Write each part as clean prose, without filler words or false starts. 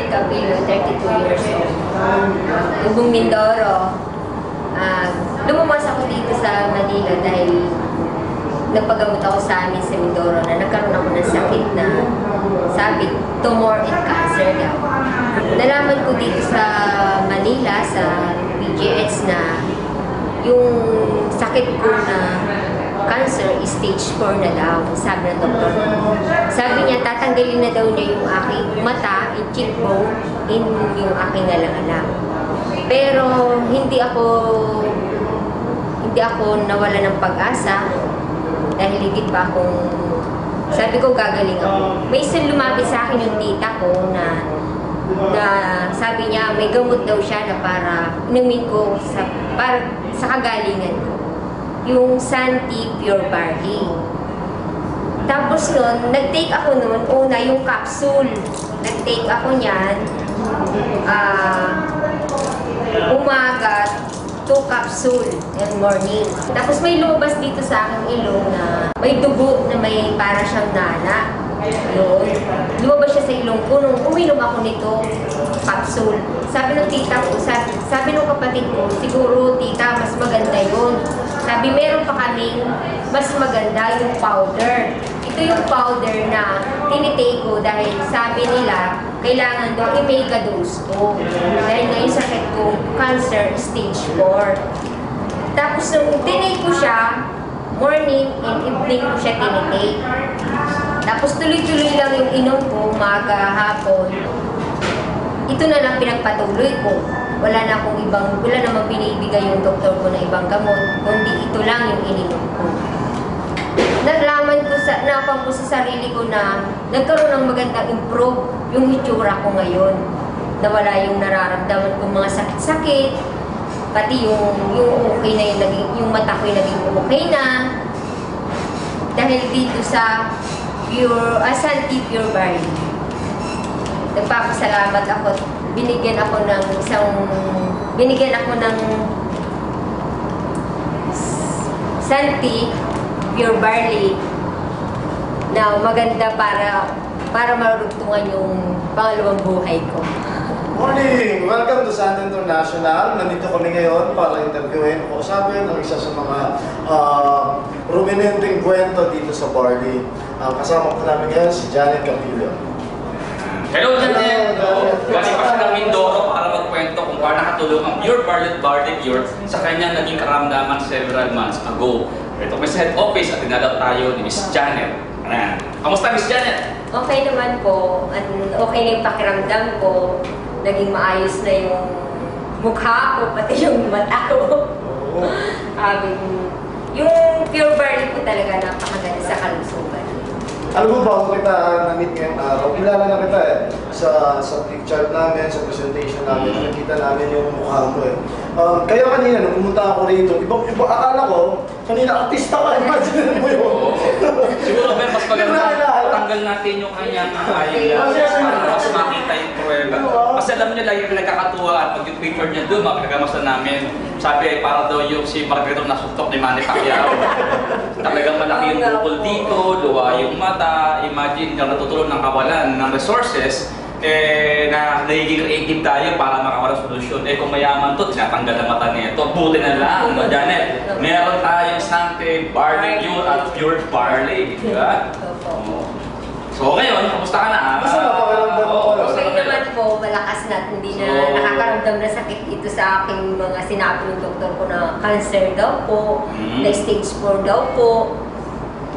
Janet Capillo, 32 years old. Lubong Mindoro. Lumabas ako dito sa Manila dahil nagpagamot ako sa amin sa Mindoro na nagkaroon ako ng sakit na sabi, tumor and cancer daw. Nalaman ko dito sa Manila, sa PGH na yung sakit ko na cancer is stage 4 na daw, sabi ng doktor. Sabi niya, tatanggalin na daw niya yung aking mata, yung cheekbone, in yung aking alang-alang. Pero hindi ako nawala ng pag-asa dahil higit pa akong, sabi ko gagaling ako. May isang lumapit sa akin yung tita ko na sabi niya may gamot daw siya na para inumin ko para sa kagalingan ko. Yung Santi Pure Barley. Tapos nun, nag-take ako nun, una yung capsule. Nag-take ako niyan, umaga, 2 capsule and morning. Tapos may lumabas dito sa aking ilong na may dugo na may para siyang nana. Yun. Lumabas siya sa ilong ko nung uminom ako nito, capsule. Sabi ng tita ko, sabi ng kapatid ko, siguro tita, mas maganda yun. Sabi, meron pa kaming mas maganda yung powder. Ito yung powder na tinitake ko dahil sabi nila, kailangan daw i-mega dose ko. Dahil ngayon sakit ko, cancer stage 4. Tapos nung tinake ko siya, morning and evening ko siya tinitake. Tapos tuloy-tuloy lang yung inom ko, umaga, hapon. Ito na lang pinagpatuloy ko. Wala namang binibigay yung doktor ko na ibang gamot, kundi ito lang yung ininom ko. Nalaman ko napang ko sa sarili ko na nagkaroon ng magandang improve yung hitsura ko ngayon. Nawala yung nararamdaman kong mga sakit-sakit, pati yung okay na yung mata ko yung naging okay na. Dahil dito sa Santi Pure Barley. Nagpapasalamat ako. Binigyan ako ng Santi Pure Barley na maganda para marugtungan yung pangalawang buhay ko. Morning! Welcome to San International. Nandito kami ngayon para interviewin o usapin ang isa sa mga prominenteng kwento dito sa Barley. Kasama ko namin ngayon si Janet Capillo. Hello, Janet! Galing pa siya ng Mindoro para magkwento kung paano nakatulong ang Pure Barley Cure sa kanyang naging karamdaman several months ago. Ito may sa head office at dinadaw tayo ni Miss Janet. Kamusta, Miss Janet? Okay naman po. At okay na yung pakiramdam ko. Naging maayos na yung mukha ko, pati yung mata ko. Yung Pure Barley ko talaga napakaganda sa kalusugan. Alam mo ba kung kita na-meet ngayong araw, kilala na kita sa picture namin, sa presentation namin, nakikita namin yung mukha mo Kaya kanina, nung pumunta ako rito, akala ko, kanina artista ka, imagine mo yun. Siguro mas maganda, tanggal natin yung kanyang para mas makita yung pruweba. Kasi alam niyo lagi yung nagkakatuwa at pag yung picture niya doon, makakagamas na namin. Sabi, para daw yung si Margarito nasuntok ni Manny Pacquiao. Talagang malaki yung bukol dito, luwa yung mata. Imagine, yung natutulong ng kawalan ng resources, na nagiging creative tayo para makawalan solusyon. Kung mayaman to, tinatanggal ang mata nito. Buti na lang, Janet. Meron tayong Santi Barley Cure at Pure Barley. Diba? So ngayon, kamusta ka na? Okay naman po, malakas na. Hindi na nakakaramdam na sakit ito sa aking mga sinabi ng doktor ko na cancer daw po, na stage 4 daw po.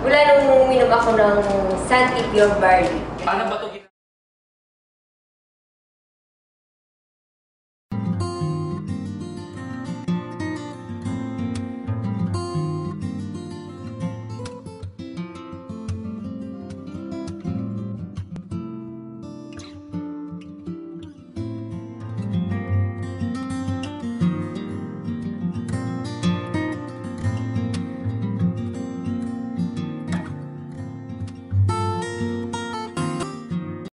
Wala nung uminom ako ng Santi Pure Barley. Paano ba ito